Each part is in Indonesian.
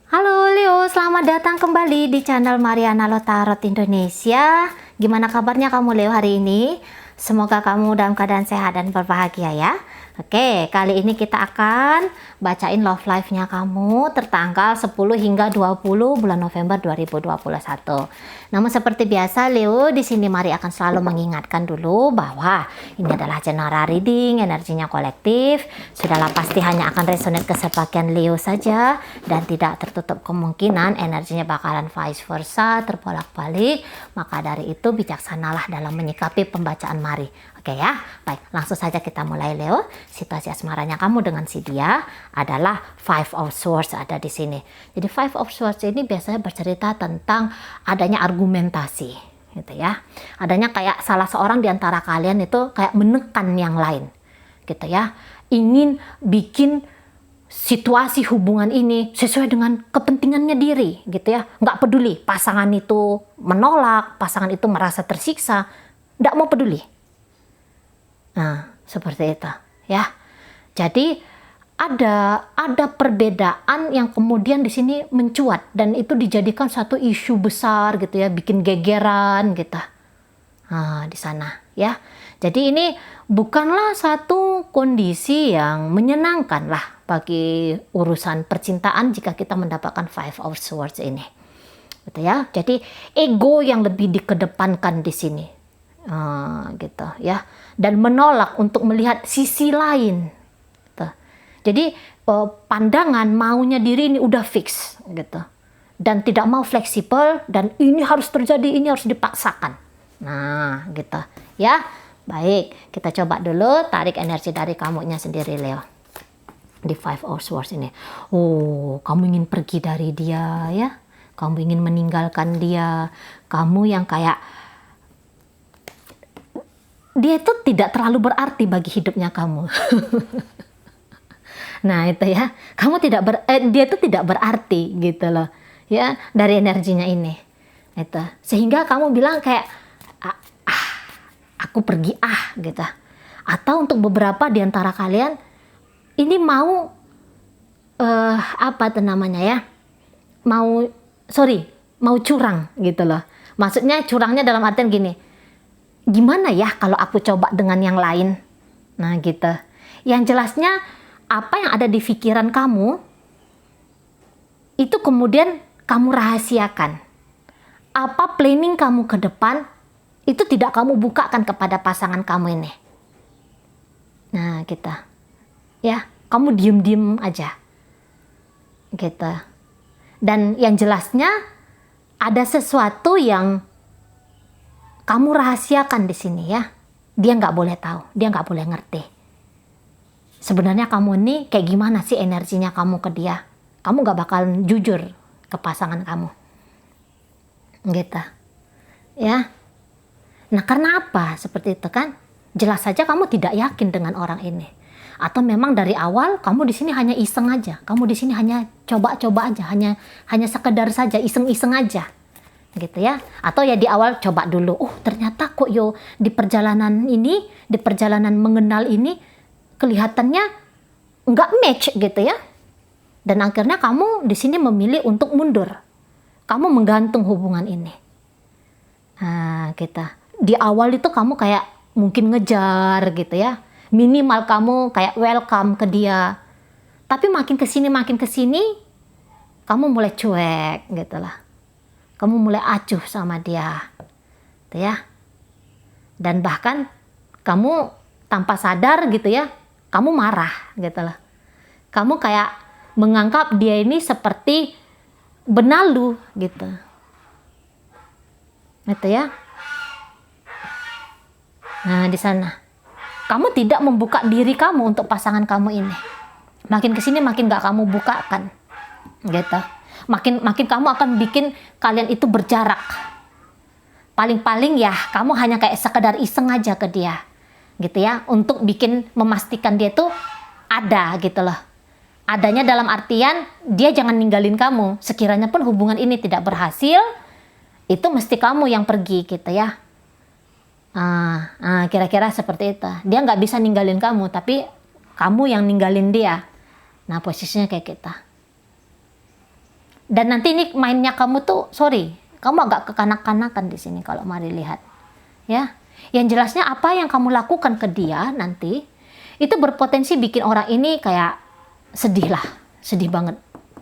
Halo Leo, selamat datang kembali di channel Mariana Lotarot Indonesia. Gimana kabarnya kamu Leo hari ini? Semoga kamu dalam keadaan sehat dan berbahagia ya. Oke, kali ini kita akan bacain love life-nya kamu tertanggal 10 hingga 20 bulan November 2021. Namun seperti biasa Leo, di sini Mari akan selalu mengingatkan dulu bahwa ini adalah general reading, energinya kolektif. Sudahlah pasti hanya akan resonate ke sebagian Leo saja dan tidak tertutup kemungkinan energinya bakalan vice versa, terbolak-balik. Maka dari itu bijaksanalah dalam menyikapi pembacaan Mari. Oke ya, baik langsung saja kita mulai Leo. Situasi asmaranya kamu dengan si dia adalah Five of Swords ada di sini. Jadi Five of Swords ini biasanya bercerita tentang adanya argumentasi, gitu ya. Adanya kayak salah seorang di antara kalian itu kayak menekan yang lain, gitu ya. Ingin bikin situasi hubungan ini sesuai dengan kepentingannya diri, gitu ya. Nggak peduli pasangan itu menolak, pasangan itu merasa tersiksa, nggak mau peduli. Nah, seperti itu ya. Jadi ada perbedaan yang kemudian di sini mencuat dan itu dijadikan satu isu besar gitu ya, bikin gegeran gitu. Nah, di sana ya. Jadi ini bukanlah satu kondisi yang menyenangkan lah bagi urusan percintaan jika kita mendapatkan Five of Swords ini. Gitu ya. Jadi ego yang lebih dikedepankan di sini. Gitu ya, dan menolak untuk melihat sisi lain gitu. Jadi pandangan maunya diri ini udah fix gitu dan tidak mau fleksibel dan ini harus terjadi, ini harus dipaksakan. Nah gitu ya. Baik, kita coba dulu tarik energi dari kamunya sendiri Leo di Five of Swords ini. Oh, kamu ingin pergi dari dia ya, kamu ingin meninggalkan dia, kamu yang kayak dia itu tidak terlalu berarti bagi hidupnya kamu. Nah itu ya, dia itu tidak berarti gitu loh ya dari energinya ini. Itu sehingga kamu bilang kayak aku pergi gitu. Atau untuk beberapa di antara kalian ini mau apa tuh namanya ya? Mau curang gitu loh. Maksudnya curangnya dalam artian gini. Gimana ya kalau aku coba dengan yang lain? Nah gitu. Yang jelasnya apa yang ada di pikiran kamu itu kemudian kamu rahasiakan. Apa planning kamu ke depan itu tidak kamu bukakan kepada pasangan kamu ini. Nah gitu. Ya, kamu diem-diem aja. Gitu. Dan yang jelasnya ada sesuatu yang kamu rahasiakan di sini ya. Dia nggak boleh tahu, dia nggak boleh ngerti. Sebenarnya kamu ini kayak gimana sih energinya kamu ke dia? Kamu nggak bakal jujur ke pasangan kamu. Gitu. Ya. Nah karena apa seperti itu kan? Jelas saja kamu tidak yakin dengan orang ini. Atau memang dari awal kamu di sini hanya iseng aja. Kamu di sini hanya coba-coba aja, hanya sekedar saja iseng-iseng aja. Gitu ya, atau ya di awal coba dulu, ternyata kok di perjalanan mengenal ini kelihatannya nggak match gitu ya, dan akhirnya kamu di sini memilih untuk mundur, kamu menggantung hubungan ini. Nah kita di awal itu kamu kayak mungkin ngejar gitu ya, minimal kamu kayak welcome ke dia, tapi makin kesini kamu mulai cuek gitu lah. Kamu mulai acuh sama dia, gitu ya. Dan bahkan kamu tanpa sadar gitu ya, kamu marah gitu loh. Kamu kayak menganggap dia ini seperti benalu gitu. Gitu ya. Nah di sana, kamu tidak membuka diri kamu untuk pasangan kamu ini. Makin kesini makin gak kamu bukakan, gitu. Makin kamu akan bikin kalian itu berjarak. Paling-paling ya kamu hanya kayak sekedar iseng aja ke dia gitu ya, untuk memastikan dia tuh ada gitu loh. Adanya dalam artian dia jangan ninggalin kamu. Sekiranya pun hubungan ini tidak berhasil, itu mesti kamu yang pergi gitu ya. Kira-kira seperti itu. Dia nggak bisa ninggalin kamu, tapi kamu yang ninggalin dia. Nah posisinya kayak kita. Dan nanti ini mainnya kamu tuh, sorry, kamu agak kekanak-kanakan di sini kalau Mari lihat. Ya, yang jelasnya apa yang kamu lakukan ke dia nanti itu berpotensi bikin orang ini kayak sedih lah, sedih banget,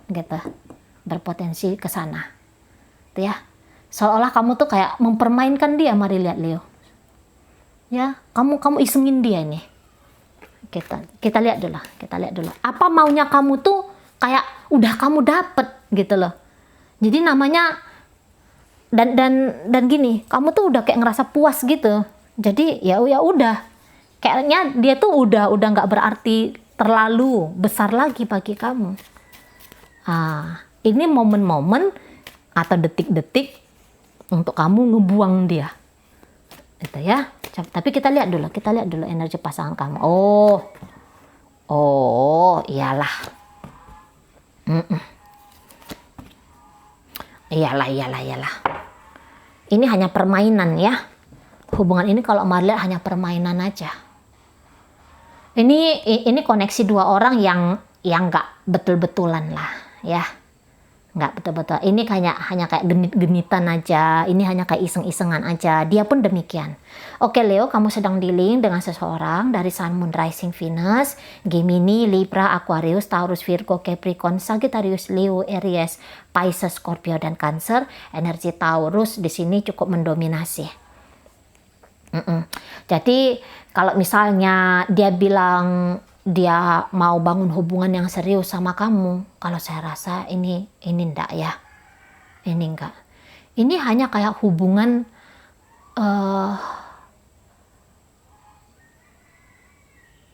gitu. Berpotensi ke sana, tuh ya. Seolah-olah kamu tuh kayak mempermainkan dia, Mari lihat Leo. Ya, kamu isengin dia ini. Kita lihat dulu. Apa maunya kamu tuh kayak udah kamu dapet gitu loh. Jadi namanya dan gini, kamu tuh udah kayak ngerasa puas gitu. Jadi ya udah. Kayaknya dia tuh udah nggak berarti terlalu besar lagi bagi kamu. Ini momen-momen atau detik-detik untuk kamu ngebuang dia. Itu ya. Tapi kita lihat dulu energi pasangan kamu. Iyalah. Iyalah. Ini hanya permainan ya. Hubungan ini kalau Mari lihat hanya permainan aja. Ini koneksi dua orang yang nggak betul-betulan lah ya. Nggak betul-betul. Ini hanya kayak genit-genitan aja. Ini hanya kayak iseng-isengan aja. Dia pun demikian. Oke Leo, kamu sedang dealing dengan seseorang dari Sun, Moon, Rising, Venus, Gemini, Libra, Aquarius, Taurus, Virgo, Capricorn, Sagittarius, Leo, Aries, Pisces, Scorpio, dan Cancer. Energi Taurus di sini cukup mendominasi. Jadi kalau misalnya dia bilang dia mau bangun hubungan yang serius sama kamu, kalau saya rasa ini enggak ya. Ini enggak. Ini hanya kayak hubungan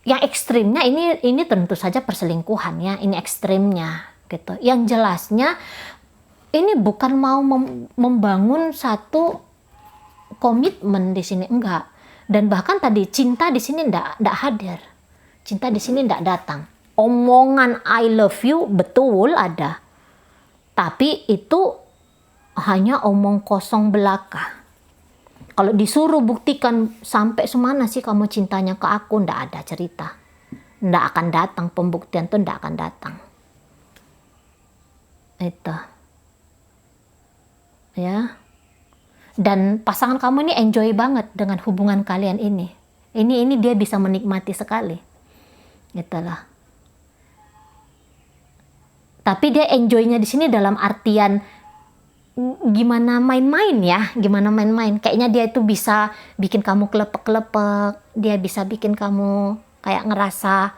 yang ekstrimnya ini tentu saja perselingkuhan ya, ini ekstrimnya gitu. Yang jelasnya ini bukan mau membangun satu komitmen di sini, enggak. Dan bahkan tadi cinta di sini enggak hadir. Cinta di sini tidak datang. Omongan I love you betul ada. Tapi itu hanya omong kosong belaka. Kalau disuruh buktikan sampai semana sih kamu cintanya ke aku, tidak ada cerita. Tidak akan datang, pembuktian itu tidak akan datang. Itu. Ya. Dan pasangan kamu ini enjoy banget dengan hubungan kalian ini. Ini dia bisa menikmati sekali. Gitulah. Tapi dia enjoynya di sini dalam artian gimana main-main ya, gimana main-main. Kayaknya dia itu bisa bikin kamu kelepek-kelepek, dia bisa bikin kamu kayak ngerasa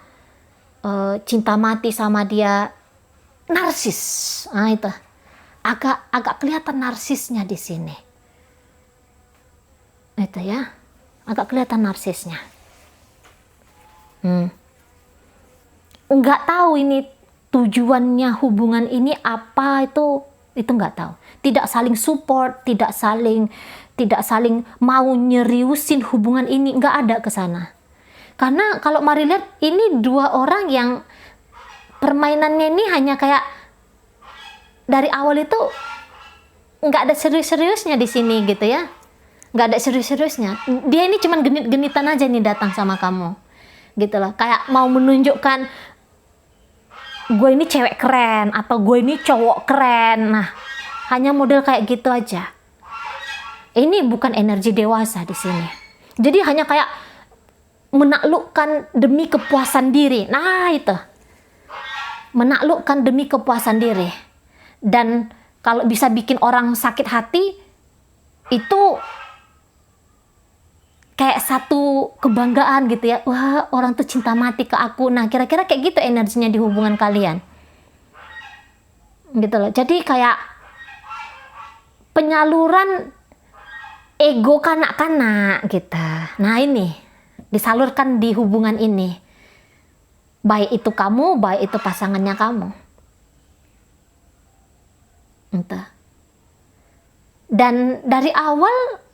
cinta mati sama dia, narsis. Itu agak kelihatan narsisnya di sini. Itu ya, agak kelihatan narsisnya. Nggak tahu ini tujuannya hubungan ini apa, itu nggak tahu. Tidak saling support, tidak saling mau nyeriusin hubungan ini, nggak ada ke sana. Karena kalau Mari lihat ini dua orang yang permainannya ini hanya kayak dari awal itu nggak ada serius-seriusnya di sini gitu ya, nggak ada serius-seriusnya. Dia ini cuman genit-genitan aja nih datang sama kamu, gitu loh. Kayak mau menunjukkan gue ini cewek keren atau gue ini cowok keren. Nah, hanya model kayak gitu aja. Ini bukan energi dewasa di sini. Jadi hanya kayak menaklukkan demi kepuasan diri. Nah, itu. Menaklukkan demi kepuasan diri. Dan kalau bisa bikin orang sakit hati, itu kayak satu kebanggaan gitu ya. Wah, orang tuh cinta mati ke aku. Nah, kira-kira kayak gitu energinya di hubungan kalian. Gitu loh. Jadi kayak penyaluran ego kanak-kanak gitu. Nah, ini disalurkan di hubungan ini. Baik itu kamu, baik itu pasangannya kamu. Entah. Dan dari awal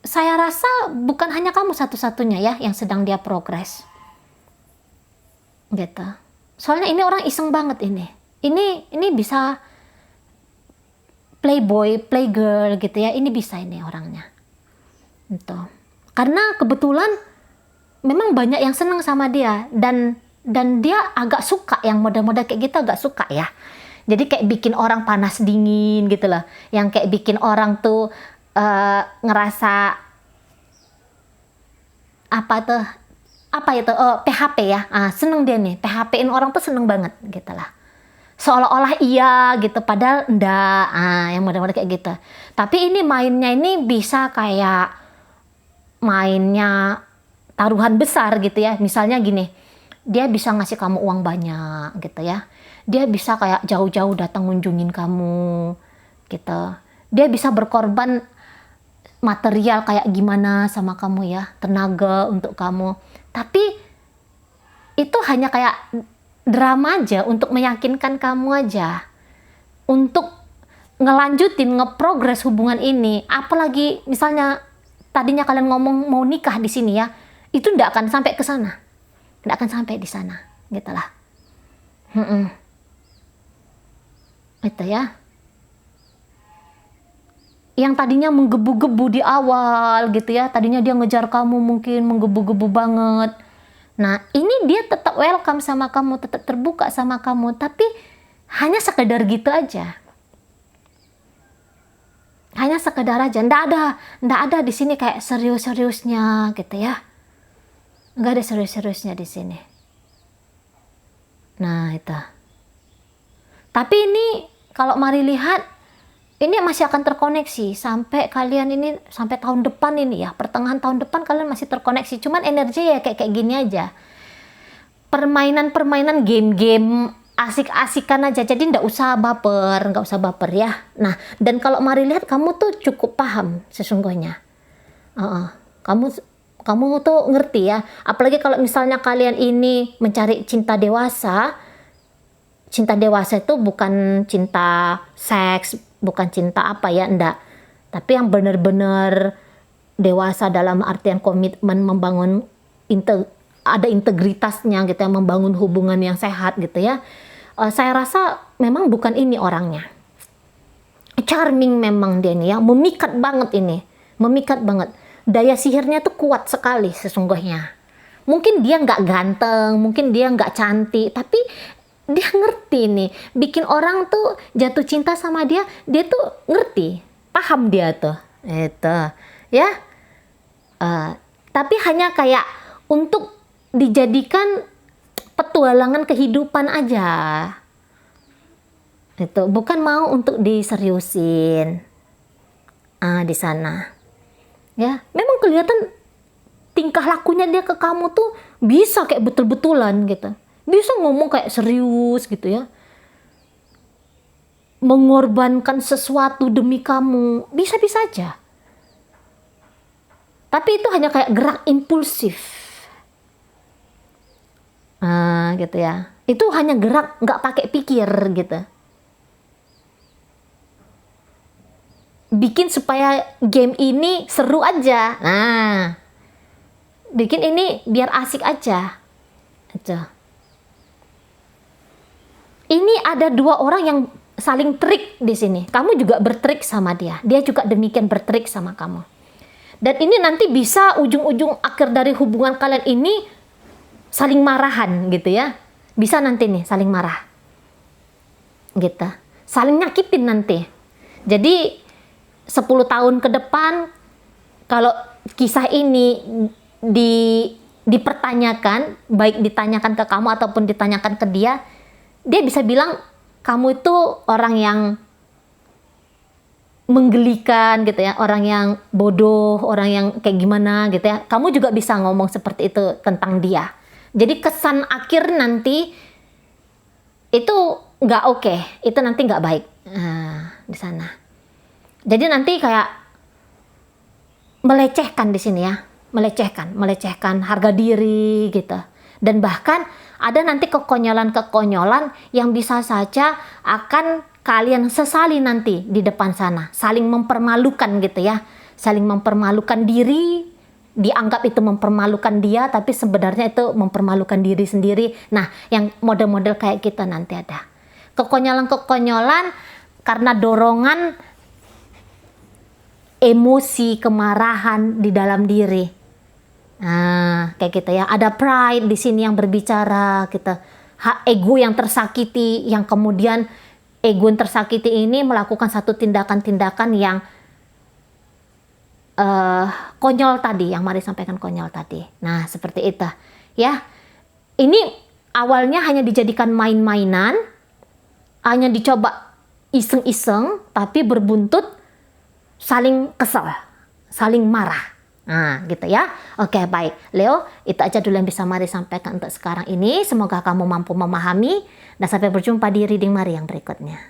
saya rasa bukan hanya kamu satu-satunya ya yang sedang dia progres. Gitu. Soalnya ini orang iseng banget ini. Ini bisa playboy, playgirl gitu ya. Ini bisa ini orangnya. Gitu. Karena kebetulan memang banyak yang senang sama dia dan dia agak suka yang model-model kayak gitu, agak suka ya. Jadi kayak bikin orang panas dingin gitu loh. Yang kayak bikin orang tuh ngerasa apa tuh? Apa itu? Oh, PHP ya. Seneng dia nih. PHP-in orang tuh seneng banget gitu lah. Seolah-olah iya gitu, padahal enggak. Yang model-model kayak gitu. Tapi ini mainnya ini bisa kayak mainnya taruhan besar gitu ya. Misalnya gini, dia bisa ngasih kamu uang banyak gitu ya. Dia bisa kayak jauh-jauh datang ngunjungin kamu gitu. Dia bisa berkorban material kayak gimana sama kamu ya, tenaga untuk kamu. Tapi itu hanya kayak drama aja untuk meyakinkan kamu aja. Untuk ngelanjutin, ngeprogres hubungan ini. Apalagi misalnya tadinya kalian ngomong mau nikah di sini ya, itu nggak akan sampai ke sana. Nggak akan sampai di sana, gitu lah. Itu ya. Yang tadinya menggebu-gebu di awal gitu ya, tadinya dia ngejar kamu mungkin menggebu-gebu banget. Nah, ini dia tetap welcome sama kamu, tetap terbuka sama kamu, tapi hanya sekedar gitu aja. Hanya sekedar aja, ndak ada di sini kayak serius-seriusnya gitu ya. Nggak ada serius-seriusnya di sini. Nah, itu. Tapi ini kalau mari lihat, ini masih akan terkoneksi sampai kalian ini sampai tahun depan ini ya, pertengahan tahun depan kalian masih terkoneksi. Cuman energi ya kayak gini aja. Permainan game-game asik-asikan aja. Jadi nggak usah baper ya. Nah, dan kalau mari lihat kamu tuh cukup paham sesungguhnya. Kamu tuh ngerti ya. Apalagi kalau misalnya kalian ini mencari cinta dewasa. Cinta dewasa itu bukan cinta seks, bukan cinta apa ya, enggak. Tapi yang benar-benar dewasa dalam artian komitmen membangun ada integritasnya gitu ya, membangun hubungan yang sehat gitu ya. Saya rasa memang bukan ini orangnya. Charming memang dia nih ya, memikat banget ini. Memikat banget. Daya sihirnya tuh kuat sekali sesungguhnya. Mungkin dia nggak ganteng, mungkin dia nggak cantik, tapi dia ngerti nih, bikin orang tuh jatuh cinta sama dia tuh ngerti, paham dia tuh, itu, ya. Tapi hanya kayak untuk dijadikan petualangan kehidupan aja, itu bukan mau untuk diseriusin, di sana, ya. Memang kelihatan tingkah lakunya dia ke kamu tuh bisa kayak betul-betulan gitu. Bisa ngomong kayak serius gitu ya. Mengorbankan sesuatu demi kamu. Bisa-bisa aja. Tapi itu hanya kayak gerak impulsif. Gitu ya. Itu hanya gerak nggak pakai pikir gitu. Bikin supaya game ini seru aja. Bikin ini biar asik aja. Ini ada dua orang yang saling trik di sini. Kamu juga bertrik sama dia. Dia juga demikian bertrik sama kamu. Dan ini nanti bisa ujung-ujung akhir dari hubungan kalian ini saling marahan gitu ya. Bisa nanti nih saling marah. Gitu. Saling nyakitin nanti. Jadi 10 tahun ke depan kalau kisah ini dipertanyakan, baik ditanyakan ke kamu ataupun ditanyakan ke dia bisa bilang kamu itu orang yang menggelikan gitu ya, orang yang bodoh, orang yang kayak gimana gitu ya. Kamu juga bisa ngomong seperti itu tentang dia. Jadi kesan akhir nanti itu nggak oke, itu nanti nggak baik di sana. Jadi nanti kayak melecehkan di sini ya, melecehkan harga diri gitu. Dan bahkan ada nanti kekonyolan-kekonyolan yang bisa saja akan kalian sesali nanti di depan sana. Saling mempermalukan gitu ya. Saling mempermalukan diri, dianggap itu mempermalukan dia, tapi sebenarnya itu mempermalukan diri sendiri. Nah, yang model-model kayak kita nanti ada. Kekonyolan-kekonyolan karena dorongan emosi, kemarahan di dalam diri. Kayak gitu ya. Ada pride di sini yang berbicara, gitu. Ego yang tersakiti, yang kemudian Egun tersakiti ini melakukan satu tindakan-tindakan yang konyol tadi, yang Mari sampaikan konyol tadi. Nah, seperti itu ya. Ini awalnya hanya dijadikan main-mainan, hanya dicoba iseng-iseng, tapi berbuntut saling kesel, saling marah. Nah, gitu ya. Oke, baik. Leo, itu aja dulu yang bisa Mari sampaikan untuk sekarang ini. Semoga kamu mampu memahami, dan sampai berjumpa di reading Mari yang berikutnya.